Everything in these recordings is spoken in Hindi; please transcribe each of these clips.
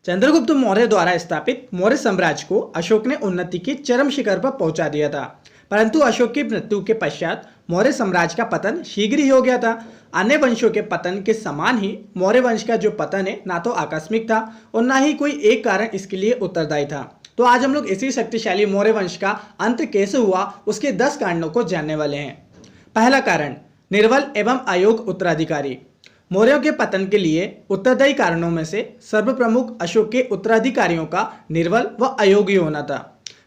चंद्रगुप्त मौर्य द्वारा स्थापित मौर्य साम्राज्य को अशोक ने उन्नति के चरम शिखर पर पहुंचा दिया था, परंतु अशोक की मृत्यु के पश्चात मौर्य साम्राज्य का पतन शीघ्र ही हो गया था। अन्य वंशों के पतन के समान ही मौर्य वंश का जो पतन है ना तो आकस्मिक था और ना ही कोई एक कारण इसके लिए उत्तरदायी था। तो आज हम लोग इसी शक्तिशाली मौर्य वंश का अंत कैसे हुआ उसके 10 कारणों को जानने वाले हैं। पहला कारण, निर्बल एवं अयोग्य उत्तराधिकारी। मौर्यों के पतन के लिए उत्तरदायी कारणों में से सर्वप्रमुख अशोक के उत्तराधिकारियों का निर्बल व अयोग्य होना था।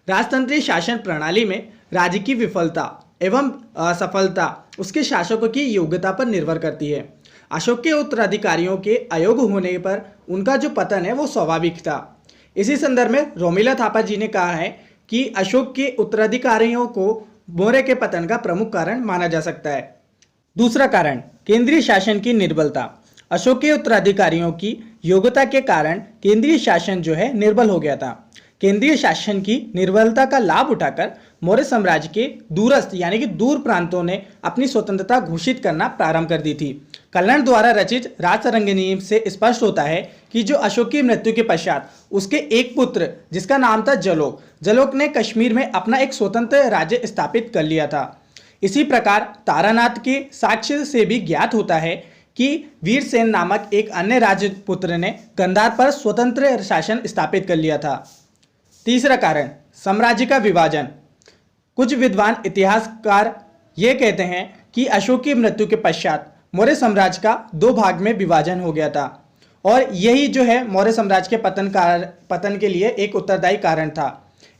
राजतंत्रीय शासन प्रणाली में राज्य की विफलता एवं असफलता उसके शासकों की योग्यता पर निर्भर करती है। अशोक के उत्तराधिकारियों के अयोग्य होने पर उनका जो पतन है वो स्वाभाविक था। इसी संदर्भ में रोमिला थापा जी ने कहा है कि अशोक के उत्तराधिकारियों को मौर्य के पतन का प्रमुख कारण माना जा सकता है। दूसरा कारण, केंद्रीय शासन की निर्बलता। अशोक के उत्तराधिकारियों की योग्यता के कारण केंद्रीय शासन जो है निर्बल हो गया था। केंद्रीय शासन की निर्बलता का लाभ उठाकर मौर्य साम्राज्य के दूरस्थ यानी कि दूर प्रांतों ने अपनी स्वतंत्रता घोषित करना प्रारंभ कर दी थी। कल्हण द्वारा रचित राजतरंगिणी से स्पष्ट होता है कि जो अशोक की मृत्यु के पश्चात उसके एक पुत्र जिसका नाम था जलोक ने कश्मीर में अपना एक स्वतंत्र राज्य स्थापित कर लिया था। इसी प्रकार तारानाथ के साक्ष्य से भी ज्ञात होता है कि वीरसेन नामक एक अन्य राजपुत्र ने गंधार पर स्वतंत्र शासन स्थापित कर लिया था। तीसरा कारण, साम्राज्य का विभाजन। कुछ विद्वान इतिहासकार ये कहते हैं कि अशोक की मृत्यु के पश्चात मौर्य साम्राज्य का 2 भाग में विभाजन हो गया था और यही जो है मौर्य साम्राज्य के पतन के लिए एक उत्तरदायी कारण था।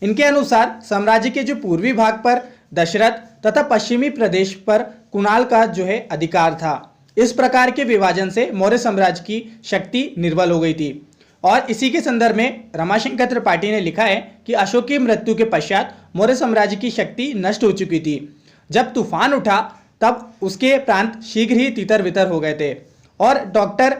इनके अनुसार साम्राज्य के जो पूर्वी भाग पर दशरथ तथा पश्चिमी प्रदेश पर कुणाल का जो है अधिकार था। इस प्रकार के विभाजन से मौर्य साम्राज्य की शक्ति निर्बल हो गई थी और इसी के संदर्भ में रमाशंकर त्रिपाठी ने लिखा है कि अशोक की मृत्यु के पश्चात मौर्य साम्राज्य की शक्ति नष्ट हो चुकी थी। जब तूफान उठा तब उसके प्रांत शीघ्र ही तितर बितर हो गए थे। और डॉक्टर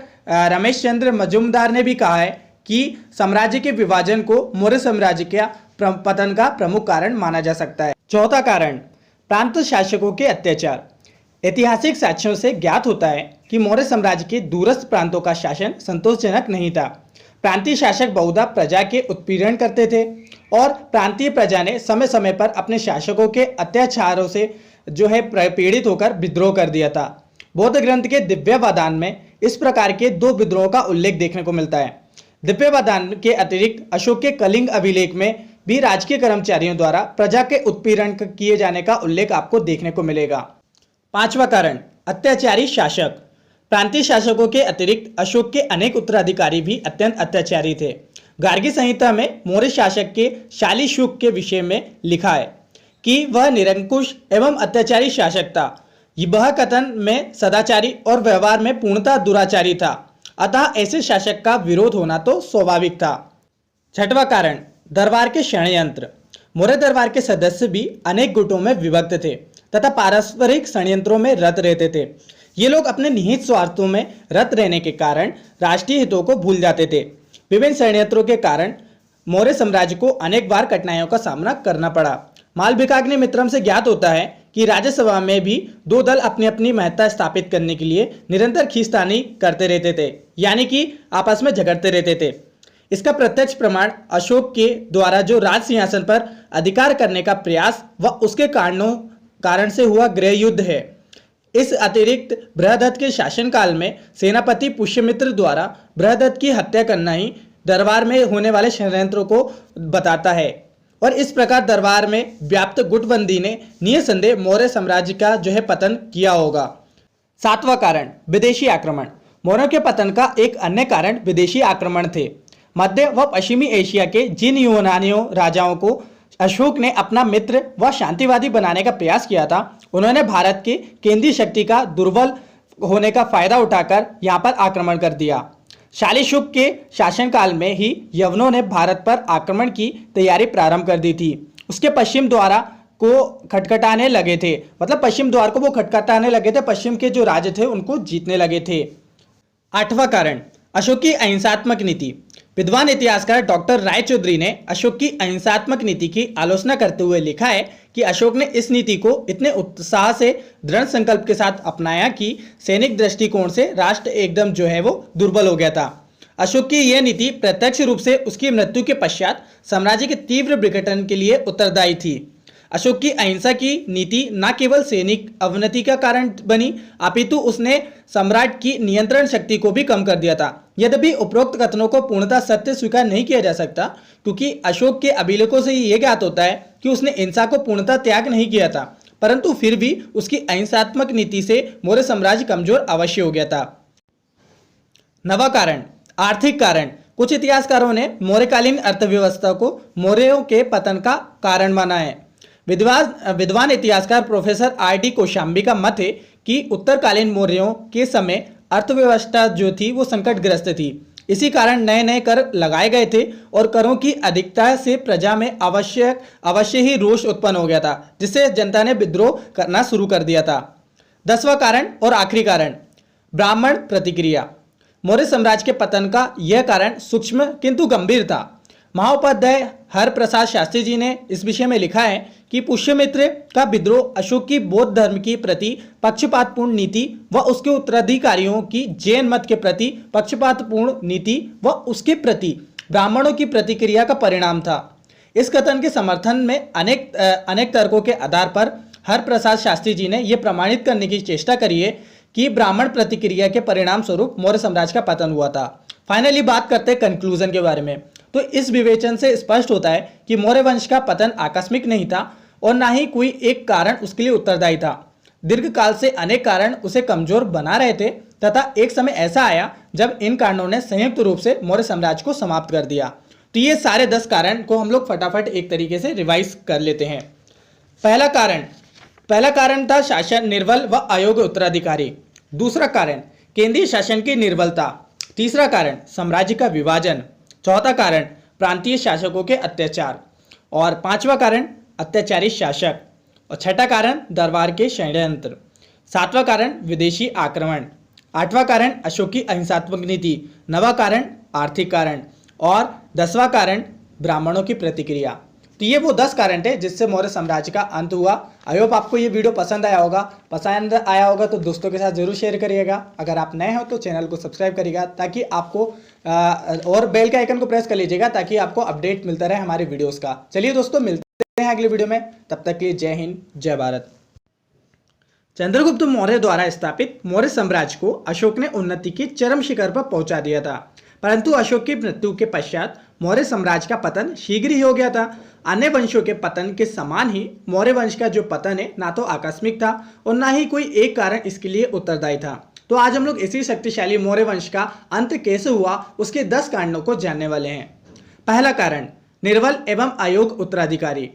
रमेश चंद्र मजुमदार ने भी कहा है कि साम्राज्य के विभाजन को मौर्य साम्राज्य के पतन का प्रमुख कारण माना जा सकता है। चौथा कारण, प्रांत शासकों के अत्याचार। ऐतिहासिक साक्ष्यों से ज्ञात होता है कि मौर्य साम्राज्य के दूरस्थ प्रांतों का शासन संतोषजनक नहीं था। प्रांतीय शासक बहुधा प्रजा के उत्पीड़न करते थे और प्रांतीय प्रजा ने समय समय पर अपने शासकों के अत्याचारों से जो है पीड़ित होकर विद्रोह कर दिया था। बौद्ध ग्रंथ के दिव्यवादान में इस प्रकार के 2 विद्रोहों का उल्लेख देखने को मिलता है। दिव्यवादान के अतिरिक्त अशोक के कलिंग अभिलेख में भी राजकीय कर्मचारियों द्वारा प्रजा के उत्पीड़न किए जाने का उल्लेख आपको देखने को मिलेगा। पांचवा कारण, अत्याचारी शासक। प्रांतीय शासकों के अतिरिक्त अशोक के अनेक उत्तराधिकारी भी अत्यंत अत्याचारी थे। गार्गी संहिता में मौर्य शासक के शालीशुक के विषय में लिखा है कि वह निरंकुश एवं अत्याचारी शासक था। वह कथन में सदाचारी और व्यवहार में पूर्णतः दुराचारी था, अतः ऐसे शासक का विरोध होना तो स्वाभाविक था। छठवां कारण, दरबार के षड्यंत्र। मौर्य दरबार के सदस्य भी अनेक गुटों में विभक्त थे तथा पारस्परिक षड्यंत्रों में रत रहते थे। ये लोग अपने निहित स्वार्थों में रत रहने के कारण राष्ट्रीय हितों को भूल जाते थे। विभिन्न षड्यंत्रों के कारण मौर्य साम्राज्य को अनेक बार कठिनाइयों का सामना करना पड़ा। मालविकाग्नि मित्रम से ज्ञात होता है कि राज्यसभा में भी 2 दल अपनी अपनी महत्ता स्थापित करने के लिए निरंतर खींचतानी करते रहते थे, यानी कि आपस में झगड़ते रहते थे। इसका प्रत्यक्ष प्रमाण अशोक के द्वारा जो राज सिंहासन पर अधिकार करने का प्रयास व उसके कारण से हुआ गृह युद्ध है। इस अतिरिक्त बृहदत्त के शासनकाल में सेनापति पुष्यमित्र द्वारा बृहदत्त की हत्या करना ही दरबार में होने वाले षड्यंत्रों को बताता है और इस प्रकार दरबार में व्याप्त गुटबंदी ने निसंदेह मौर्य साम्राज्य का जो है पतन किया होगा। सातवां कारण, विदेशी आक्रमण। मौर्यों के पतन का एक अन्य कारण विदेशी आक्रमण थे। मध्य व पश्चिमी एशिया के जिन यूनानियों राजाओं को अशोक ने अपना मित्र व शांतिवादी बनाने का प्रयास किया था, उन्होंने भारत के केंद्रीय शक्ति का दुर्बल होने का फायदा उठाकर यहाँ पर आक्रमण कर दिया। शालीशुक के शासनकाल में ही यवनों ने भारत पर आक्रमण की तैयारी प्रारंभ कर दी थी। उसके पश्चिम द्वार को खटखटाने लगे थे, मतलब पश्चिम द्वार को वो खटखटाने लगे थे, पश्चिम के जो राज्य थे उनको जीतने लगे थे। आठवां कारण, अशोक की अहिंसात्मक नीति। विद्वान इतिहासकार डॉक्टर रायचौधरी ने अशोक की अहिंसात्मक नीति की आलोचना करते हुए लिखा है कि अशोक ने इस नीति को इतने उत्साह से दृढ़ संकल्प के साथ अपनाया कि सैनिक दृष्टिकोण से राष्ट्र एकदम जो है वो दुर्बल हो गया था। अशोक की यह नीति प्रत्यक्ष रूप से उसकी मृत्यु के पश्चात साम्राज्य के तीव्र विघटन के लिए उत्तरदायी थी। अशोक की अहिंसा की नीति न केवल सैनिक अवनति का कारण बनी, अपितु उसने सम्राट की नियंत्रण शक्ति को भी कम कर दिया था। यद्यपि उपरोक्त कथनों को पूर्णतः सत्य स्वीकार नहीं किया जा सकता, क्योंकि अशोक के अभिलेखों से यह ज्ञात होता है कि उसने हिंसा को पूर्णतः त्याग नहीं किया था, परंतु फिर भी उसकी अहिंसात्मक नीति से मौर्य साम्राज्य कमजोर अवश्य हो गया था। नवा कारण, आर्थिक कारण। कुछ इतिहासकारों ने मौर्यकालीन अर्थव्यवस्था को मौर्यों के पतन का कारण माना है। विद्वान इतिहासकार प्रोफेसर आर.डी. कौशाम्बी का मत है कि उत्तरकालीन मौर्यों के समय अर्थव्यवस्था जो थी वो संकटग्रस्त थी। इसी कारण नए नए कर लगाए गए थे और करों की अधिकता से प्रजा में अवश्य ही रोष उत्पन्न हो गया था, जिससे जनता ने विद्रोह करना शुरू कर दिया था। 10वां कारण और आखिरी कारण, ब्राह्मण प्रतिक्रिया। मौर्य साम्राज्य के पतन का यह कारण सूक्ष्म किंतु गंभीर था। महाउपाध्याय हरप्रसाद शास्त्री जी ने इस विषय में लिखा है कि पुष्यमित्र का विद्रोह अशोक की बौद्ध धर्म के प्रति पक्षपातपूर्ण नीति व उसके उत्तराधिकारियों की जैन मत के प्रति पक्षपातपूर्ण नीति व उसके प्रति ब्राह्मणों की प्रतिक्रिया का परिणाम था। इस कथन के समर्थन में अनेक तर्कों के आधार पर हरप्रसाद शास्त्री जी ने यह प्रमाणित करने की चेष्टा करी है कि ब्राह्मण प्रतिक्रिया के परिणाम स्वरूप मौर्य साम्राज्य का पतन हुआ था। फाइनली बात करते हैं कंक्लूजन के बारे में। तो इस विवेचन से स्पष्ट होता है कि मौर्य वंश का पतन आकस्मिक नहीं था और ना ही कोई एक कारण उसके लिए उत्तरदायी था। दीर्घ काल से अनेक कारण उसे कमजोर बना रहे थे तथा एक समय ऐसा आया जब इन कारणों ने संयुक्त रूप से मौर्य साम्राज्य को समाप्त कर दिया। तो ये सारे 10 कारण को हम लोग फटाफट एक तरीके से रिवाइज कर लेते हैं। पहला कारण था शासन निर्बल व अयोग्य उत्तराधिकारी। दूसरा कारण केंद्रीय शासन की निर्बलता। तीसरा कारण साम्राज्य का विभाजन। चौथा कारण प्रांतीय शासकों के अत्याचार। और 5वां कारण अत्याचारी शासक। और 6ठा कारण दरबार के षड्यंत्र। 7वां कारण विदेशी आक्रमण। 8वां कारण अशोक की अहिंसात्मक नीति। 9वां कारण आर्थिक कारण। और 10वां कारण ब्राह्मणों की प्रतिक्रिया। तो ये वो 10 कारण थे जिससे मौर्य साम्राज्य का अंत हुआ। आई होप आपको ये वीडियो पसंद आया होगा तो दोस्तों के साथ जरूर शेयर करिएगा। अगर आप नए हो तो चैनल को सब्सक्राइब करिएगा ताकि आपको और बेल के आइकन को प्रेस कर लीजिएगा ताकि आपको अपडेट मिलता रहे हमारे वीडियोस का। चलिए दोस्तों, मिलते हैं अगले वीडियो में, तब तक के लिए जय हिंद जय भारत। चंद्रगुप्त मौर्य द्वारा स्थापित मौर्य साम्राज्य को अशोक ने उन्नति के चरम शिखर पर पहुंचा दिया था, परंतु अशोक की मृत्यु के पश्चात मौर्य साम्राज्य का पतन शीघ्र ही हो गया था। अन्य वंशों के पतन के समान ही मौर्य वंश का जो पतन है ना तो आकस्मिक था और ना ही कोई एक कारण इसके लिए उत्तरदायी था। तो आज हम लोग इसी शक्तिशाली मौर्य वंश का अंत कैसे हुआ उसके 10 कारणों को जानने वाले हैं। पहला कारण निर्बल एवं अयोग्य उत्तराधिकारी।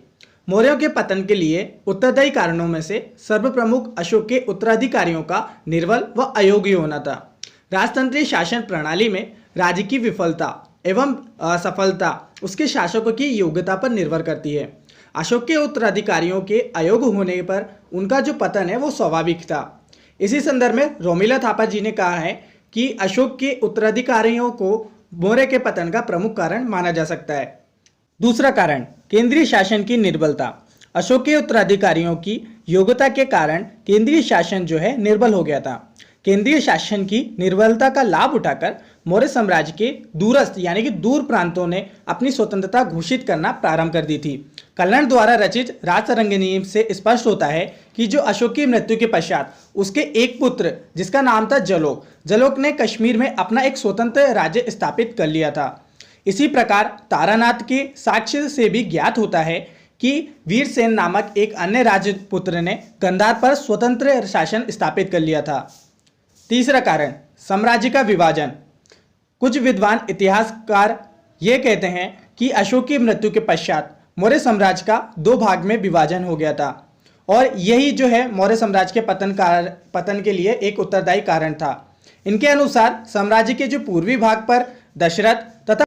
मौर्यों के पतन के लिए उत्तरदायी कारणों में से सर्वप्रमुख अशोक के उत्तराधिकारियों का निर्बल व अयोग्य होना था। राजतंत्रीय शासन प्रणाली में राज्य की विफलता एवं असफलता उसके शासकों की योग्यता पर निर्भर करती है। अशोक के उत्तराधिकारियों के अयोग्य होने पर उनका जो पतन है वो स्वाभाविक था। इसी संदर्भ में रोमिला थापा जी ने कहा है कि अशोक के उत्तराधिकारियों को मौर्य के पतन का प्रमुख कारण माना जा सकता है। दूसरा कारण केंद्रीय शासन की निर्बलता। अशोक के उत्तराधिकारियों की योग्यता के कारण केंद्रीय शासन जो है निर्बल हो गया था। केंद्रीय शासन की निर्बलता का लाभ उठाकर मौर्य साम्राज्य के दूरस्थ यानी कि दूर प्रांतों ने अपनी स्वतंत्रता घोषित करना प्रारंभ कर दी थी। कल्हण द्वारा रचित राजतरंगिणी से स्पष्ट होता है कि जो अशोक की मृत्यु के पश्चात उसके एक पुत्र जिसका नाम था जलोक ने कश्मीर में अपना एक स्वतंत्र राज्य स्थापित कर लिया था। इसी प्रकार तारानाथ के साक्ष्य से भी ज्ञात होता है कि वीरसेन नामक एक अन्य राजपुत्र ने गांधार पर स्वतंत्र शासन स्थापित कर लिया था। तीसरा कारण साम्राज्य का विभाजन। कुछ विद्वान इतिहासकार ये कहते हैं कि अशोक की मृत्यु के पश्चात मौर्य साम्राज्य का 2 भाग में विभाजन हो गया था और यही जो है मौर्य साम्राज्य के पतन के लिए एक उत्तरदायी कारण था। इनके अनुसार साम्राज्य के जो पूर्वी भाग पर दशरथ तथा